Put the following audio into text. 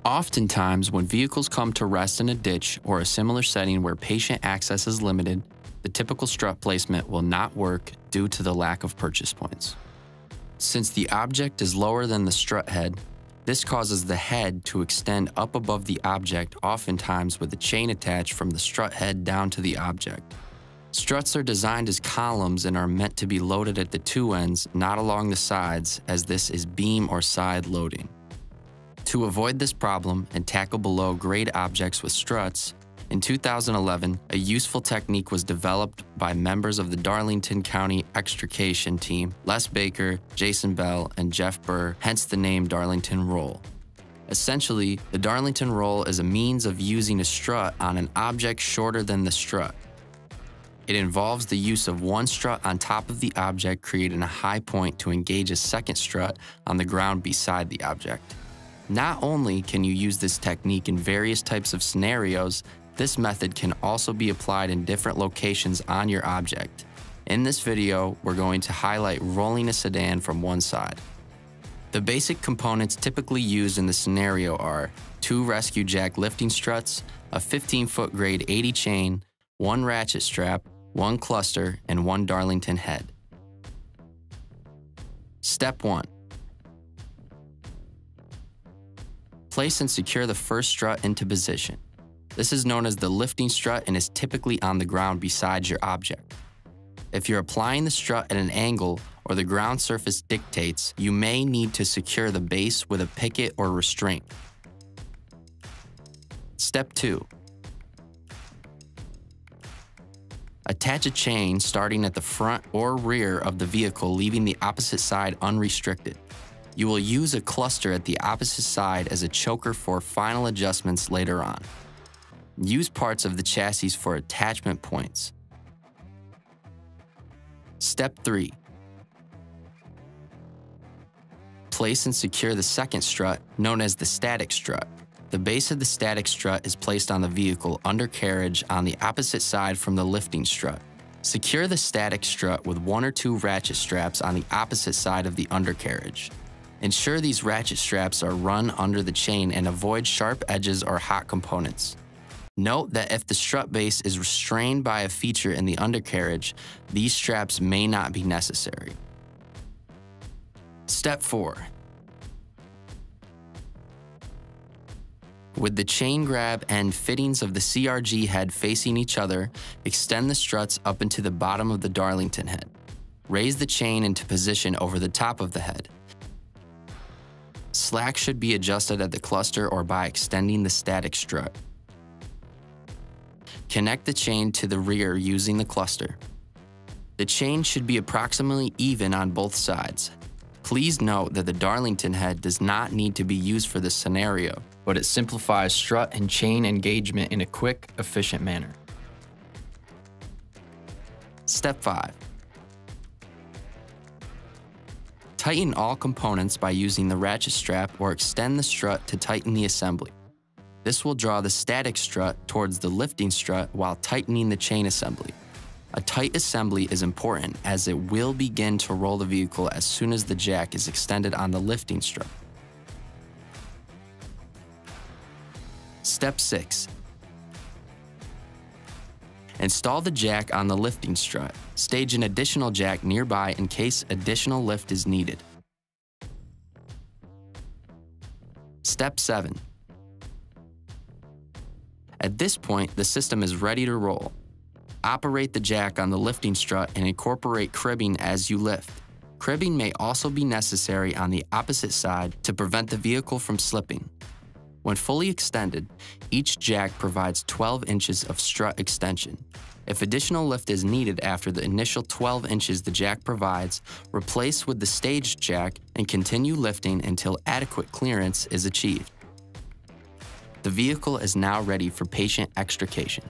Oftentimes, when vehicles come to rest in a ditch or a similar setting where patient access is limited, the typical strut placement will not work due to the lack of purchase points. Since the object is lower than the strut head, this causes the head to extend up above the object, oftentimes with a chain attached from the strut head down to the object. Struts are designed as columns and are meant to be loaded at the two ends, not along the sides, as this is beam or side loading. To avoid this problem and tackle below-grade objects with struts, in 2011, a useful technique was developed by members of the Darlington County Extrication Team, Les Baker, Jason Bell, and Jeff Burr, hence the name Darlington Roll. Essentially, the Darlington Roll is a means of using a strut on an object shorter than the strut. It involves the use of one strut on top of the object, creating a high point to engage a second strut on the ground beside the object. Not only can you use this technique in various types of scenarios, this method can also be applied in different locations on your object. In this video, we're going to highlight rolling a sedan from one side. The basic components typically used in the scenario are 2 rescue jack lifting struts, a 15-foot grade 80 chain, 1 ratchet strap, 1 cluster, and 1 Darlington head. Step 1. Place and secure the first strut into position. This is known as the lifting strut and is typically on the ground beside your object. If you're applying the strut at an angle or the ground surface dictates, you may need to secure the base with a picket or restraint. Step 2. Attach a chain starting at the front or rear of the vehicle, leaving the opposite side unrestricted. You will use a cluster at the opposite side as a choker for final adjustments later on. Use parts of the chassis for attachment points. Step 3. Place and secure the second strut, known as the static strut. The base of the static strut is placed on the vehicle undercarriage on the opposite side from the lifting strut. Secure the static strut with 1 or 2 ratchet straps on the opposite side of the undercarriage. Ensure these ratchet straps are run under the chain and avoid sharp edges or hot components. Note that if the strut base is restrained by a feature in the undercarriage, these straps may not be necessary. Step 4. With the chain grab and fittings of the CRG head facing each other, extend the struts up into the bottom of the Darlington head. Raise the chain into position over the top of the head. Slack should be adjusted at the cluster or by extending the static strut. Connect the chain to the rear using the cluster. The chain should be approximately even on both sides. Please note that the Darlington head does not need to be used for this scenario, but it simplifies strut and chain engagement in a quick, efficient manner. Step 5. Tighten all components by using the ratchet strap or extend the strut to tighten the assembly. This will draw the static strut towards the lifting strut while tightening the chain assembly. A tight assembly is important as it will begin to roll the vehicle as soon as the jack is extended on the lifting strut. Step 6. Install the jack on the lifting strut. Stage an additional jack nearby in case additional lift is needed. Step 7. At this point, the system is ready to roll. Operate the jack on the lifting strut and incorporate cribbing as you lift. Cribbing may also be necessary on the opposite side to prevent the vehicle from slipping. When fully extended, each jack provides 12 inches of strut extension. If additional lift is needed after the initial 12 inches the jack provides, replace with the staged jack and continue lifting until adequate clearance is achieved. The vehicle is now ready for patient extrication.